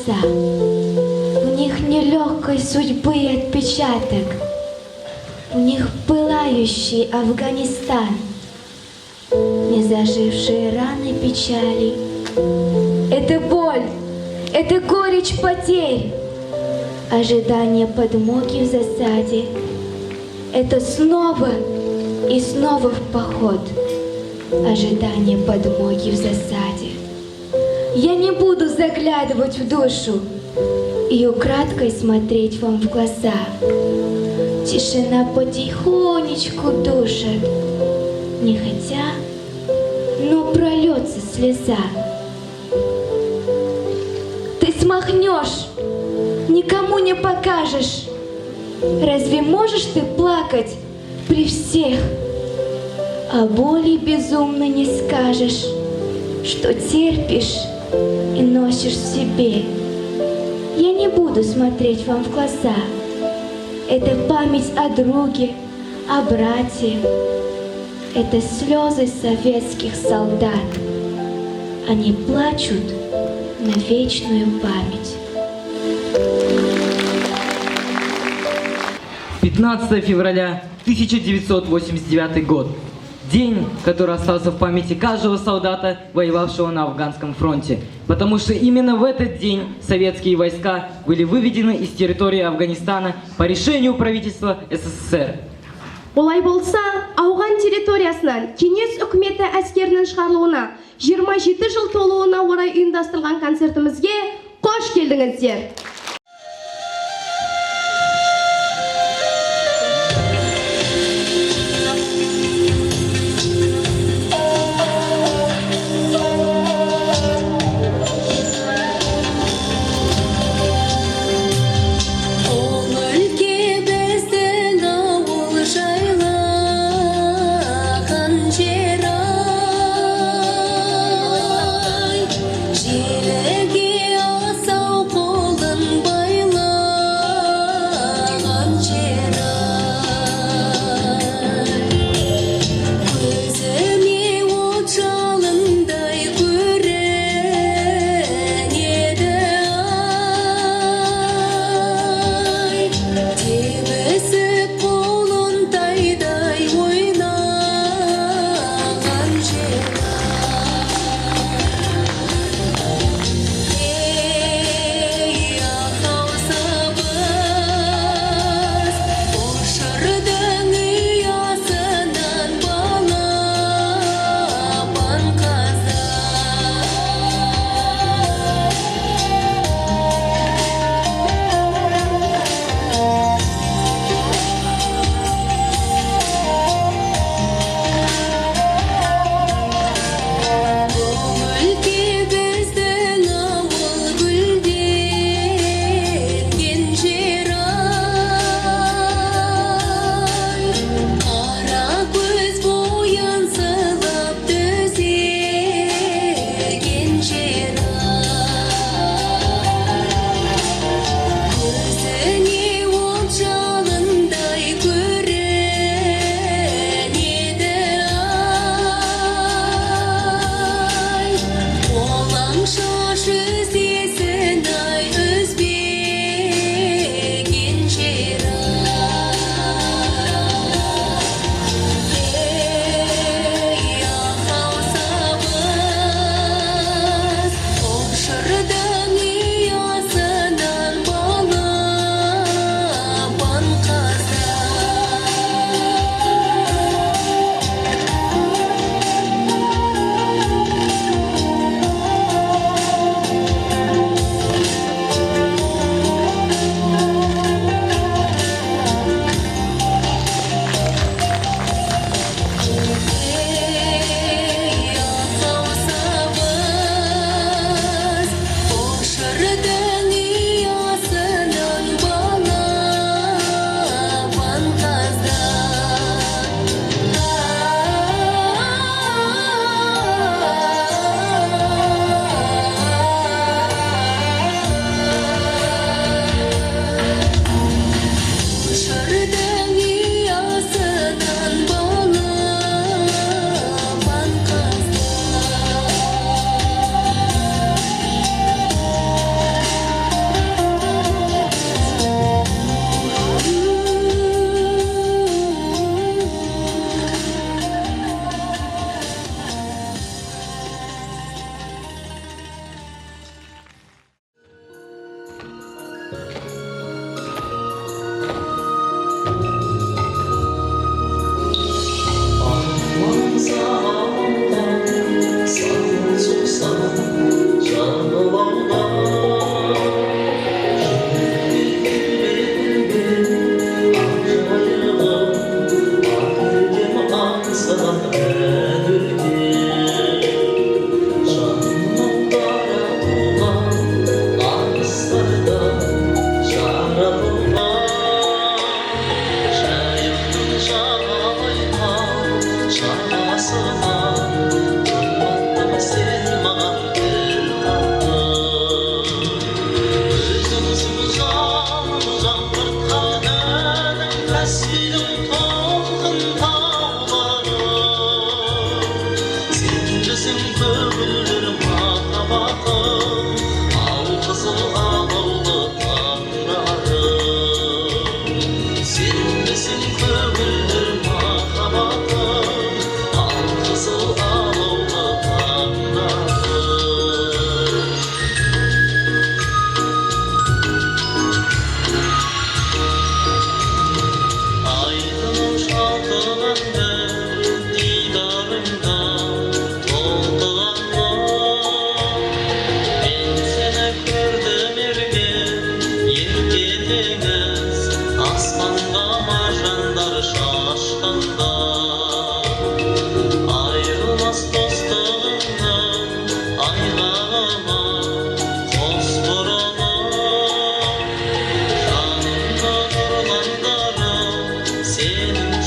глаза. В них нелегкой судьбы отпечаток. В них пылающий Афганистан, незажившие раны печали. Это боль, это горечь потерь, ожидание подмоги в засаде. Это снова и снова в поход, ожидание подмоги в засаде. Я не буду заглядывать в душу и украдкой смотреть вам в глаза. Тишина потихонечку душит, нехотя, но прольется слеза. Ты смахнешь, никому не покажешь. Разве можешь ты плакать при всех? О боли безумно не скажешь, что терпишь и носишь в себе. Я не буду смотреть вам в глаза. Это память о друге, о брате. Это слезы советских солдат. Они плачут на вечную память. 15 февраля 1989 год. День, который остался в памяти каждого солдата, воевавшего на Афганском фронте. Потому что именно в этот день советские войска были выведены из территории Афганистана по решению правительства СССР. Олай болса, ауған территориясынан Кеңес үкіметі әскерінің шығарылуына 27 жыл толуына орай ұйымдастырылған концертімізге қош келдіңіздер. Желеге асау қолын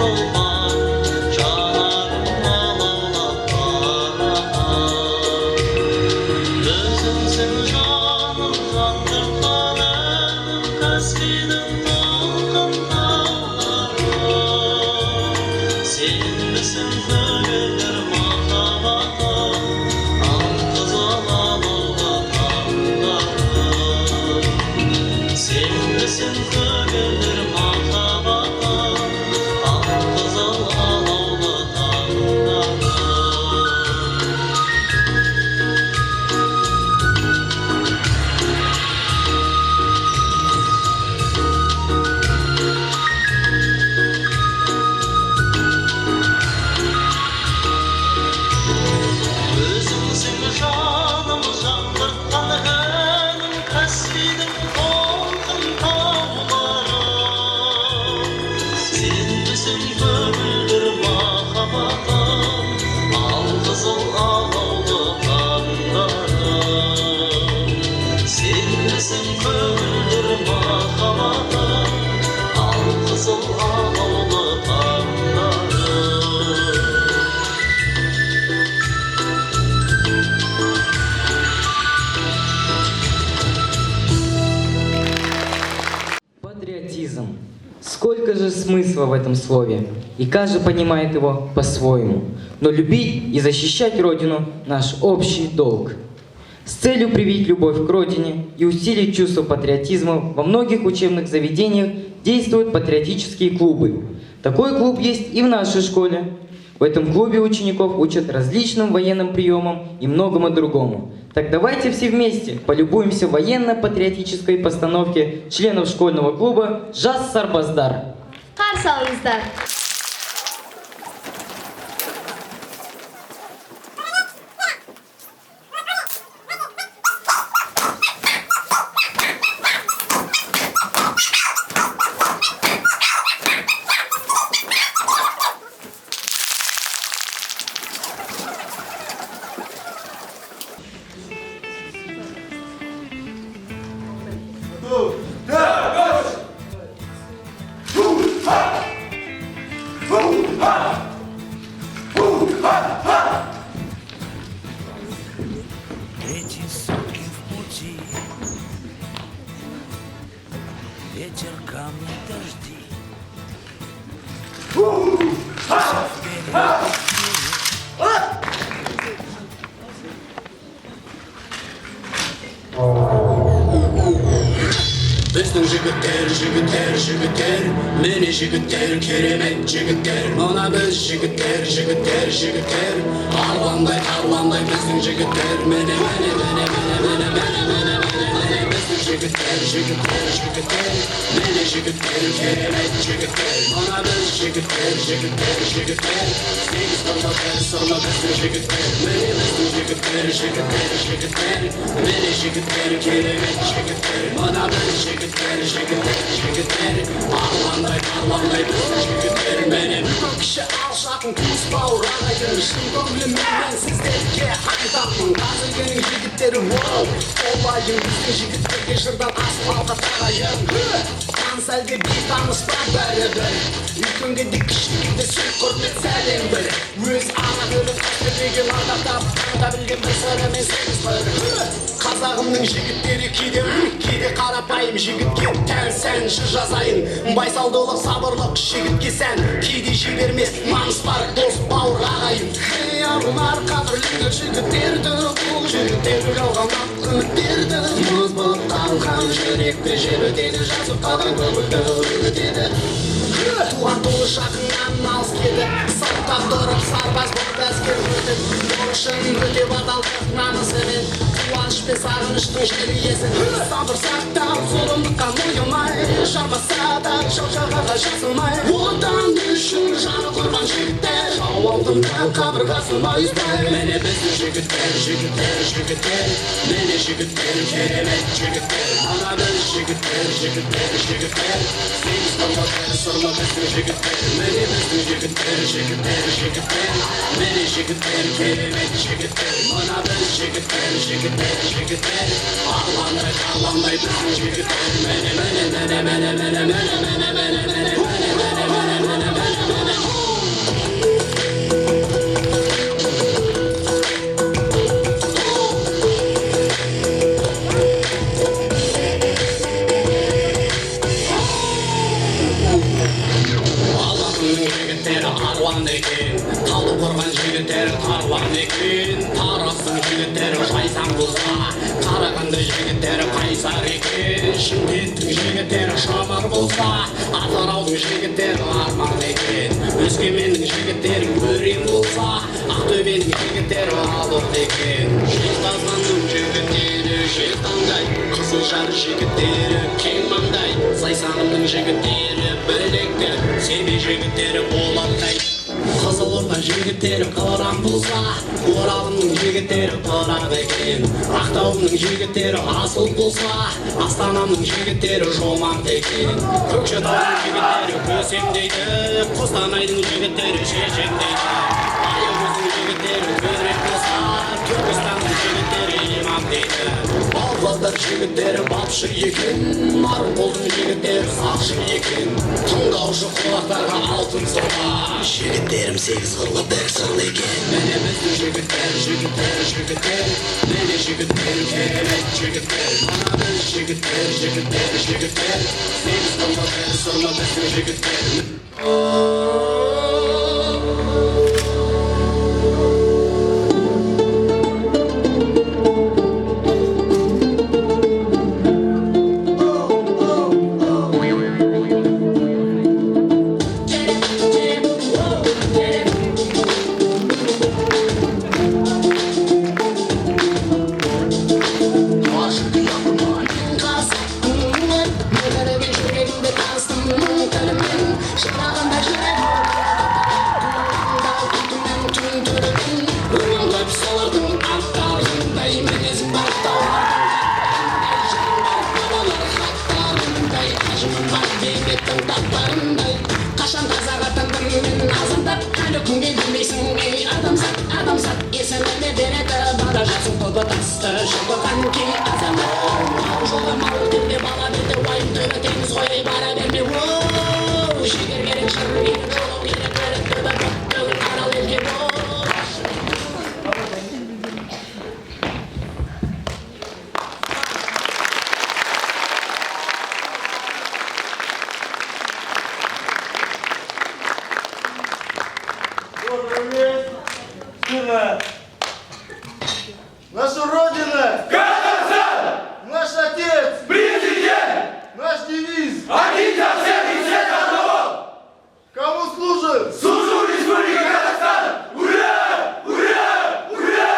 шолпан жанарым алаулап барар өзіңсің жаным жандыртқан әнім Каспийдің толқын таулары сенбісің көгілдір махаббатым аңқызыл алаулы таңдарым сенбісің көгілдір махаббатым аңқызыл алаулы таңдарым өзіңсің жаным жаңғыртқан әнім Каспийдің толқын таулары сенбісің көгілдір махаббатым алқызыл алаулы таңдарым сенбісің көгілдір махаббатым алқызыл алаулы таңдарым Патриотизм. Сколько же смысла в этом слове, и каждый понимает его по-своему. Но любить и защищать Родину – наш общий долг. С целью привить любовь к Родине и усилить чувство патриотизма во многих учебных заведениях действуют патриотические клубы. Такой клуб есть и в нашей школе. В этом клубе учеников учат различным военным приемам и многому другому. Так давайте все вместе полюбуемся военно-патриотической постановке членов школьного клуба «Жас Сарбаздар». Қарсы алыңыздар. Эти сутки в пути, ветер, камни, дожди. Біздің жігіттер, жігіттер, жігіттер, міне жігіттер, керемет жігіттер, мына біз жігіттер, жігіттер, жігіттер, арландай, тарландай біздің жігіттер, міне, міне, міне, міне, міне, міне, міне, міне, біздің жігіттер, жігіттер, жігіттер, міне жігіттер, керемет жігіттер, мына біз жігіттер, жігіттер, жігіттер, сегіз қырлы бір сырлы біздің жігіттер, міне біздің жігіттер, жігіттер, жігіттер, міне жігіттер, керемет жігіттер, мына біз жігіттер, жігіттер, жігіттер, арландай, тарландай біздің жігіттер, міне бүкіл кіші алшақтың туыс бауыр ағайын, шын көңіліммен сіздерге айтамын, қазіргінің жігіттері воу, олайын біздің жігіттерге жырдан асфалтқа тағайын, таныс әлде бейтаныс па бәрібір, үлкенге де кішіге де сый құрмет сәлем бір, өз ана төлін қастерлеген ардақтап, аңда білген бір сырымен сегіз бір, қазағымның жігіттері кейде қарапайым жігітке тән сән жыр жазайын, байсалдылық сабырлық жігітке сән, кейде жібермес намыс бар дос бауыр ағайын, ей арулар қадірлі жігіттерді, бұл жігіттерді жалған ақ үміттерді, мұз болып қалған жүректі жібітеді, жазып қалған көңілді үгітеді. Туған туы жақыннан алыс келді, сауықтап тұрып сарбаз болып әскер өтіп, ол үшін өтеп адалдық намысымен, қуаныш пен сағыныштың жері есін, сабыр сақтап зұлымдыққа мойымай, жармаса да жау-жағаға жасымай, отан үшін жаны құрбан жігіттер, жау алдында қабырғасын байызбай, міне біздің жігіттер, жігіттер, жігіттер, міне жігіттер, керемет жігіттер, мына біз жігіттер, жігіттер, жігіттер, сегіз қырлы бір сырлы біздің жігіттер, міне біздің жігіттер, жігіттер, жігіттер, міне жігіттер, керемет жігіттер, мына біз жігіттер, жігіттер, жігіттер, арландай, тарландай біздің жігіттер, міне, міне, міне, міне, міне, міне, міне, міне, міне, міне, міне, міне, міне, міне, міне, аруан екен, талы қорған жігіттері таруан екен, Тараздың жігіттері жайсаң болса, Қарағанды жігіттері қайсар екен, Шымкенттің жігіттері шамар болса, Атыраудың жігіттері арман екен, Өскеменнің жігіттері өрен болса, Ақтөбенің жігіттері алып екен. Жезқазғанның жігіттері желтаңдай, Қызылжар жігіттері кең маңдай, Зайсанның жігіттері білекті, Семей жігіттері болаттай. Қызылорда жігіттері қыран болса, Оралымның жігіттері пырақ екен, Ақтаудың жігіттері асыл болса, Астананың жігіттері жомарт екен, Көкшетаудың жігіттері көсем дейді, Қостанайдың жігіттері шешем дейді, Аягөздің жігіттері көрек болса, Түркістанның жігіттері имам дейді. Балқадар жігіттері бапшы екен, Нарынқолдың жігіттері сақшы екен, тыңдаушы құлақтарға алтын соға, жігіттерім сегіз қырлы бір сырлы екен. Міне біздің жігіттер, жігіттер, жігіттер, міне жігіттер, керемет жігіттер. Мына біз жігіттер, жігіттер, жігіттер, сегіз қырлы бір сырлы біздің жігіттер. Наша Родина! Казахстан! Наш Отец! Президент! Наш девиз! Один за всех и все за одного! Кому служит? Служу Республике Казахстан! Ура! Ура! Ура!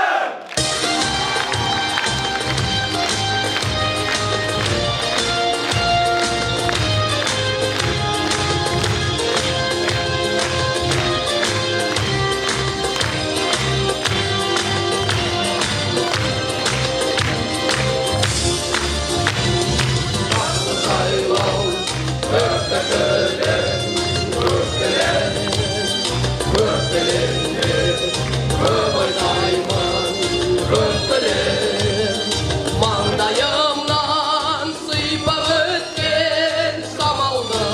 Маңдайымнан сыйпап өткен самалды,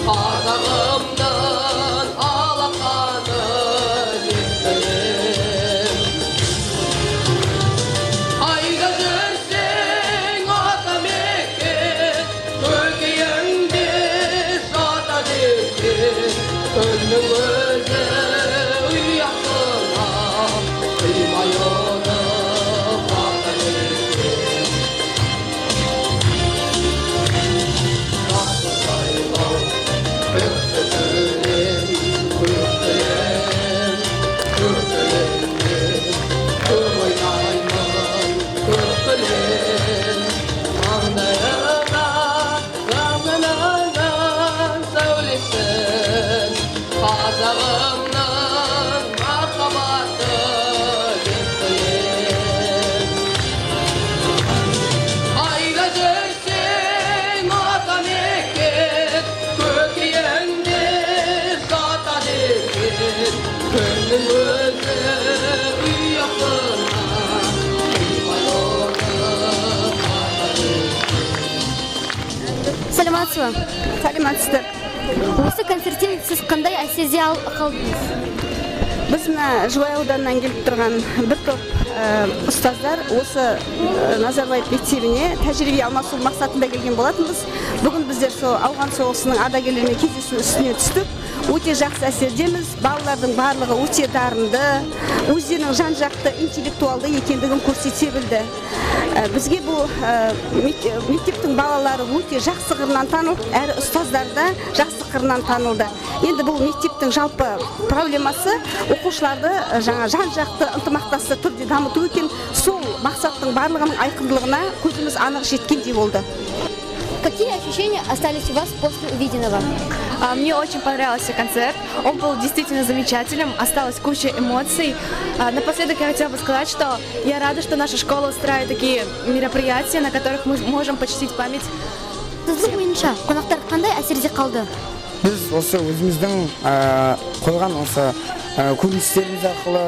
қазағымның алақаны естілем. Қайда жүрсең атамекен, көкейіңде жатады екен, күннің өзі ұясына қимай ұнып жатады екен. Жақсы сайлау, көкті төлем, көктілем, көктілем, көп ойнаймын, көп білем. Маңдайымнан, ғамынан сәулесін, қазағымның махаббаты естілем. Қайда жүрсең атамекен, көкейіңде жатады екен, күннің өзі ұясына қимай ұнып жатады екен. Саламатсыз ба? Саламатсыздар. Осы концерттен сіз қандай әсерде қалдыңыз? Біз мына Жұбай ауданынан келіп тұрған бір топ ұстаздар осы Назарбаев мектебіне тәжірибе алмасу мақсатында келген болатынбыз. Бүгін біздер сол ауған соғысының ардагерлерімен кездесу үстіне түстік. өте жақсы әсердеміз. Балалардың барлығы өте дарынды, өздерінің жан-жақты интеллектуалды екендігін көрсете білді. Бізге бұл мектептің балалары өте жақсы қырынан танылып, әрі ұстаздар да жақсы қырынан танылды. Енді бұл мектептің жалпы проблемасы оқушыларды жаңа жан-жақты ынтымақтасты түрде дамыту екен. Сол мақсаттың барлығының айқындылығына көзіміз анық жеткендей болды. Какие ощущения остались у вас после увиденного? Мне очень понравился концерт, он был действительно замечательным, осталась куча эмоций. Напоследок я хотела бы сказать, что я рада, что наша школа устраивает такие мероприятия, на которых мы можем почтить память. Сіздің ойынша, қонақтар қандай әсерде қалды? Біз осы өзіміздің қойған осы көріністеріміз арқылы,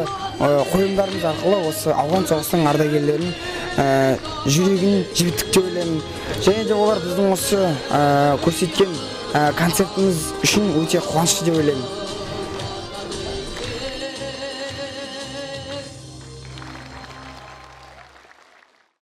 қойылымдарымыз арқылы осы ауған соғысының ардагерлерінің жүрегін жібіттік деп ойлаймын. Және де олар біздің осы көрсеткен концертіміз үшін өте қуанышты деп ойлаймын.